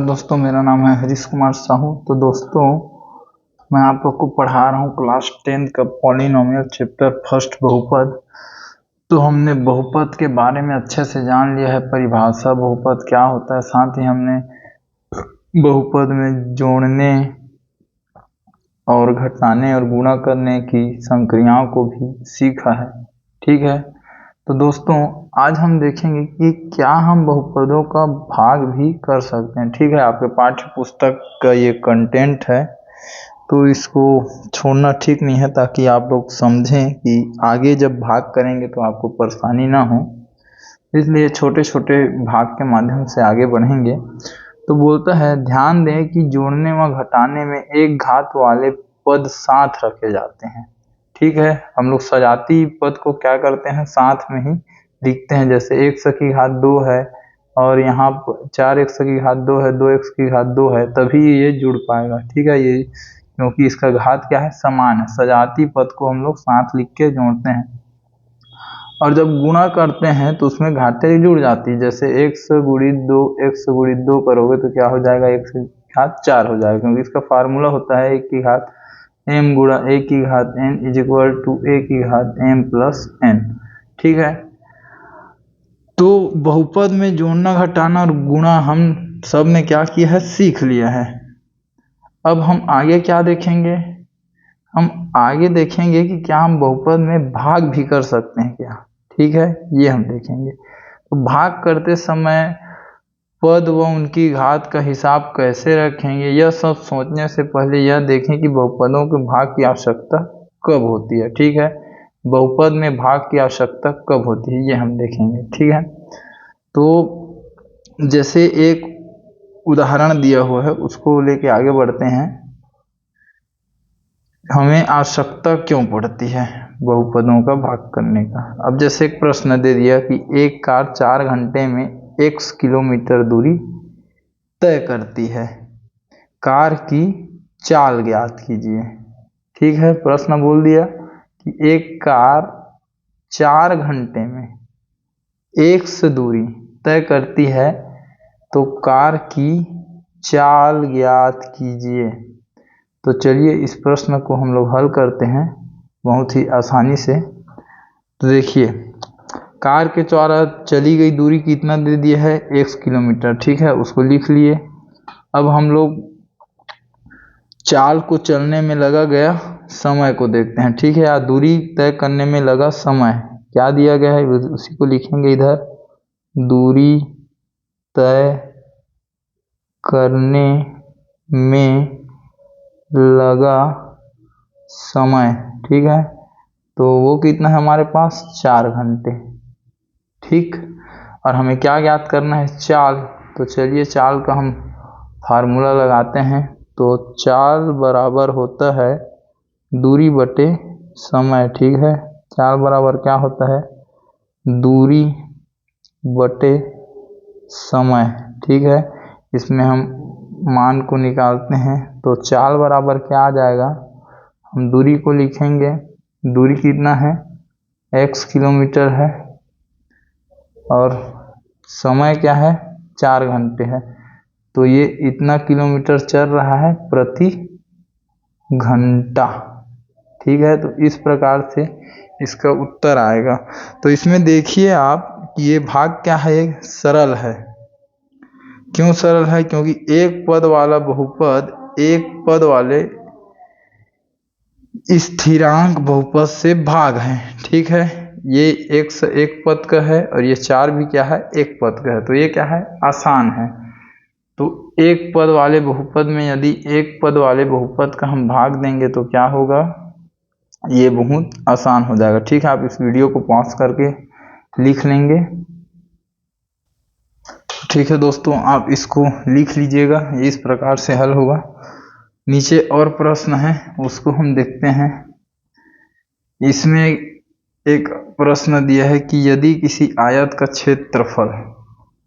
दोस्तों, मेरा नाम है हरीश कुमार साहू। तो दोस्तों, मैं आप लोग को पढ़ा रहा हूँ क्लास 10 का पॉलिनोमियल चैप्टर फर्स्ट बहुपद। तो हमने बहुपद के बारे में अच्छे से जान लिया है, परिभाषा बहुपद क्या होता है। साथ ही हमने बहुपद में जोड़ने और घटाने और गुणा करने की संक्रियाओं को भी सीखा है। ठीक है, तो दोस्तों आज हम देखेंगे कि क्या हम बहुपदों का भाग भी कर सकते हैं। ठीक है, आपके पाठ्य पुस्तक का ये कंटेंट है, तो इसको छोड़ना ठीक नहीं है, ताकि आप लोग समझें कि आगे जब भाग करेंगे तो आपको परेशानी ना हो। इसलिए छोटे छोटे भाग के माध्यम से आगे बढ़ेंगे। तो बोलता है, ध्यान दें कि जोड़ने व घटाने में एक घात वाले पद साथ रखे जाते हैं। ठीक है, हम लोग सजाती पद को क्या करते हैं, साथ में ही लिखते हैं। जैसे 1x की घात 2 है और यहाँ 4x की घात 2 है, 2x की घात 2 है, तभी ये जुड़ पाएगा। ठीक है, ये क्योंकि इसका घात क्या है, समान है। सजाती पद को हम लोग साथ लिख के जोड़ते हैं। और जब गुणा करते हैं तो उसमें घातें जुड़ जाती है। जैसे x गुणित 2 करोगे तो क्या हो जाएगा, 1 की घात 4 हो जाएगा, क्योंकि इसका फार्मूला होता है 1 की घात m गुणा 1 की घात n is equal to a की घात m प्लस n। ठीक है, तो बहुपद में जोड़ना घटाना और गुणा हम सब ने क्या किया है, सीख लिया है। अब हम आगे क्या देखेंगे, हम आगे देखेंगे कि क्या हम बहुपद में भाग भी कर सकते हैं क्या। ठीक है, ये हम देखेंगे। तो भाग करते समय पद व उनकी घात का हिसाब कैसे रखेंगे, यह सब सोचने से पहले यह देखें कि बहुपदों के भाग की आवश्यकता कब होती है। ठीक है, बहुपद में भाग की आवश्यकता कब होती है, ये हम देखेंगे। ठीक है, तो जैसे एक उदाहरण दिया हुआ है, उसको लेके आगे बढ़ते हैं। हमें आवश्यकता क्यों पड़ती है बहुपदों का भाग करने का। अब जैसे एक प्रश्न दे दिया कि एक कार 4 घंटे में x किलोमीटर दूरी तय करती है, कार की चाल ज्ञात कीजिए। ठीक है, प्रश्न बोल दिया कि एक कार 4 घंटे में x दूरी तय करती है, तो कार की चाल ज्ञात कीजिए। तो चलिए इस प्रश्न को हम लोग हल करते हैं बहुत ही आसानी से। तो देखिए, कार के द्वारा चली गई दूरी कितना दे दिया है, 1 किलोमीटर। ठीक है, उसको लिख लिए। अब हम लोग चाल को चलने में लगा गया समय को देखते हैं। ठीक है, या दूरी तय करने में लगा समय क्या दिया गया है, उसी को लिखेंगे इधर। दूरी तय करने में लगा समय। ठीक है, तो वो कितना है हमारे पास, 4 घंटे। ठीक, और हमें क्या ज्ञात करना है, चाल। तो चलिए चाल का हम फार्मूला लगाते हैं। तो चाल बराबर होता है दूरी बटे समय। ठीक है, चाल बराबर क्या होता है, दूरी बटे समय। ठीक है, इसमें हम मान को निकालते हैं। तो चाल बराबर क्या आ जाएगा, हम दूरी को लिखेंगे। दूरी कितना है, x किलोमीटर है, और समय क्या है, 4 घंटे है। तो ये इतना किलोमीटर चल रहा है प्रति घंटा। ठीक है, तो इस प्रकार से इसका उत्तर आएगा। तो इसमें देखिए आप, ये भाग क्या है, सरल है। क्यों सरल है, क्योंकि एक पद वाला बहुपद एक पद वाले स्थिरांक बहुपद से भाग है। ठीक है, ये x एक पद का है और ये 4 भी क्या है, एक पद का है। तो ये क्या है, आसान है। तो एक पद वाले बहुपद में यदि एक पद वाले बहुपद का हम भाग देंगे तो क्या होगा, ये बहुत आसान हो जाएगा। ठीक है, आप इस वीडियो को पॉज करके लिख लेंगे। ठीक है दोस्तों, आप इसको लिख लीजिएगा, इस प्रकार से हल होगा। नीचे और प्रश्न है, उसको हम देखते हैं। इसमें एक प्रश्न दिया है कि यदि किसी आयत का क्षेत्रफल,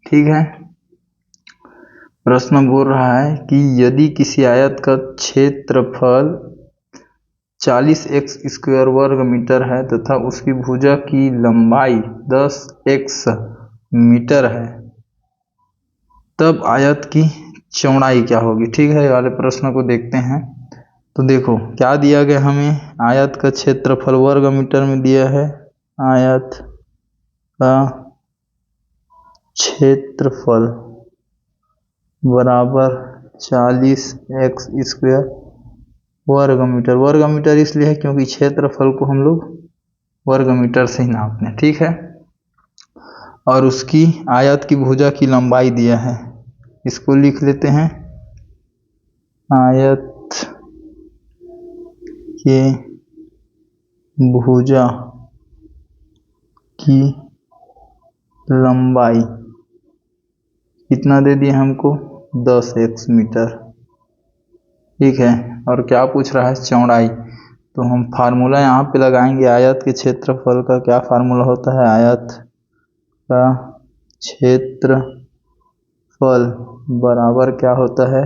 ठीक है, प्रश्न बोल रहा है कि यदि किसी आयत का क्षेत्रफल 40x² वर्ग मीटर है तथा उसकी भुजा की लंबाई 10x मीटर है, तब आयत की चौड़ाई क्या होगी। ठीक है, वाले प्रश्न को देखते हैं। तो देखो क्या दिया गया हमें, आयत का क्षेत्रफल वर्ग मीटर में दिया है, आयत का क्षेत्रफल बराबर 40x² वर्ग मीटर। वर्ग मीटर इसलिए है क्योंकि क्षेत्रफल को हम लोग वर्ग मीटर से ही नापते हैं। ठीक है, और उसकी आयत की भुजा की लंबाई दिया है, इसको लिख लेते हैं, आयत के भुजा की लंबाई कितना दे दिया हमको, 10x मीटर। ठीक है, और क्या पूछ रहा है, चौड़ाई। तो हम फार्मूला यहाँ पे लगाएंगे, आयत के क्षेत्रफल का क्या फार्मूला होता है, आयत का क्षेत्रफल बराबर क्या होता है,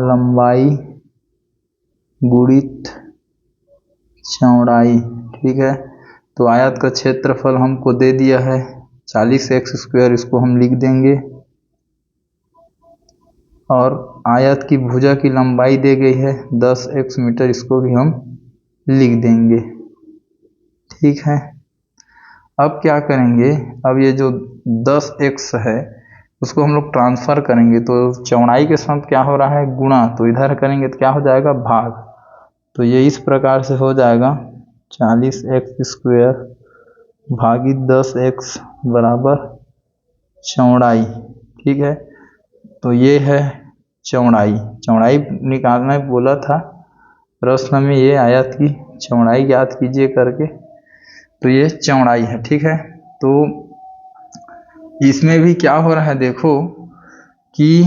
लंबाई गुणित चौड़ाई। ठीक है, तो आयत का क्षेत्रफल हमको दे दिया है 40x², इसको हम लिख देंगे, और आयत की भुजा की लंबाई दी गई है 10x मीटर, इसको भी हम लिख देंगे। ठीक है, अब क्या करेंगे, अब ये जो 10x है उसको हम लोग ट्रांसफर करेंगे, तो चौड़ाई के साथ क्या हो रहा है, गुणा, तो इधर करेंगे तो क्या हो जाएगा, भाग। तो ये इस प्रकार से हो जाएगा 40x² भागित 10x बराबर चौड़ाई। ठीक है, तो ये है चौड़ाई। चौड़ाई निकालना बोला था प्रश्न में, ये आयत की चौड़ाई ज्ञात कीजिए करके, तो ये चौड़ाई है। ठीक है, तो इसमें भी क्या हो रहा है, देखो कि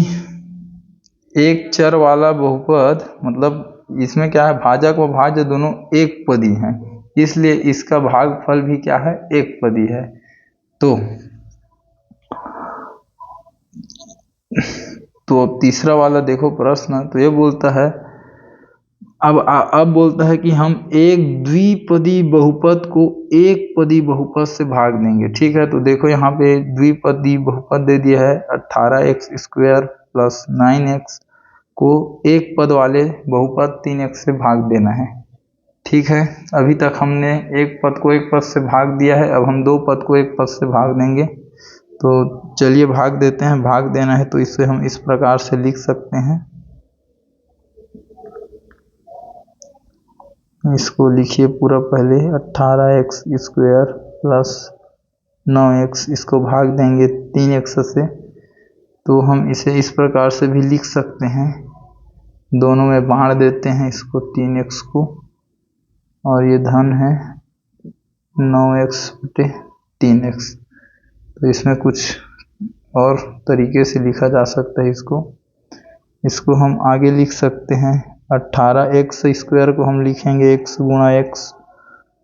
एक चर वाला बहुपद, मतलब इसमें क्या है, भाजक व भाज्य दोनों एक पदी हैं, इसलिए इसका भागफल भी क्या है, एक पदी है। तो अब तीसरा वाला देखो प्रश्न, तो ये बोलता है, अब बोलता है कि हम एक द्विपदी बहुपद को एक पदी बहुपद से भाग देंगे। ठीक है, तो देखो यहाँ पे द्विपदी बहुपद दे दिया है 18x² प्लस 9x को एक पद वाले बहुपद 3x से भाग देना है। ठीक है, अभी तक हमने एक पद को एक पद से भाग दिया है, अब हम दो पद को एक पद से भाग देंगे। तो चलिए भाग देते हैं, भाग देना है तो इसे हम इस प्रकार से लिख सकते हैं, इसको लिखिए पूरा पहले, 18x² प्लस 9x, इसको भाग देंगे 3x से, तो हम इसे इस प्रकार से भी लिख सकते हैं, दोनों में बांट देते हैं इसको 3x को, और ये धन है 9x/3x। तो इसमें कुछ और तरीके से लिखा जा सकता है, इसको हम आगे लिख सकते हैं, 18x² को हम लिखेंगे x गुणा x,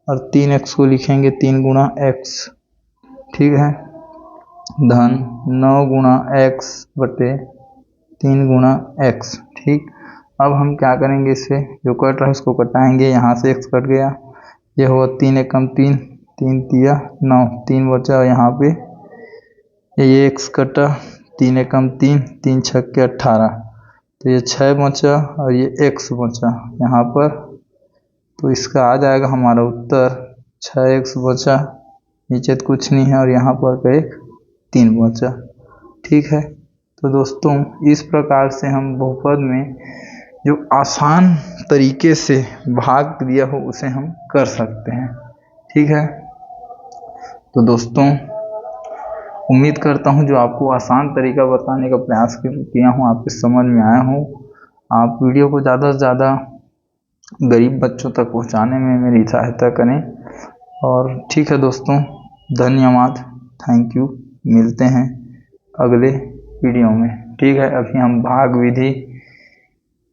और 3x को लिखेंगे 3 गुणा x। ठीक है, धन 9 गुणा x/3 गुणा x। ठीक, अब हम क्या करेंगे, इसे जो कट रहा है उसको कटाएंगे, यहाँ से x कट गया, ये हुआ 3 एकम 3, 3 तिया 9, 3 बचा यहाँ पे, ये x कटा, 3 एकम 3, 3 छक्के 18, तो ये 6 बचा और ये x बचा यहाँ पर, तो इसका आ जाएगा हमारा उत्तर 6x बचा, नीचे तो कुछ नहीं है, और यहाँ पर का एक 3 बचा। ठीक है, तो दोस्तों इस प्रकार से हम बहुपद में जो आसान तरीके से भाग दिया हो उसे हम कर सकते हैं। ठीक है, तो दोस्तों उम्मीद करता हूँ जो आपको आसान तरीका बताने का प्रयास किया हूँ आपके समझ में आया हूँ। आप वीडियो को ज़्यादा से ज़्यादा गरीब बच्चों तक पहुँचाने में मेरी सहायता करें। और ठीक है दोस्तों, धन्यवाद, थैंक यू, मिलते हैं अगले वीडियो में। ठीक है, अभी हम भाग विधि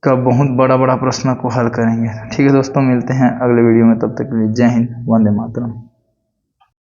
का बहुत बड़ा प्रश्न को हल करेंगे। ठीक है दोस्तों, मिलते हैं अगले वीडियो में, तब तक के लिए जय हिंद, वंदे मातरम।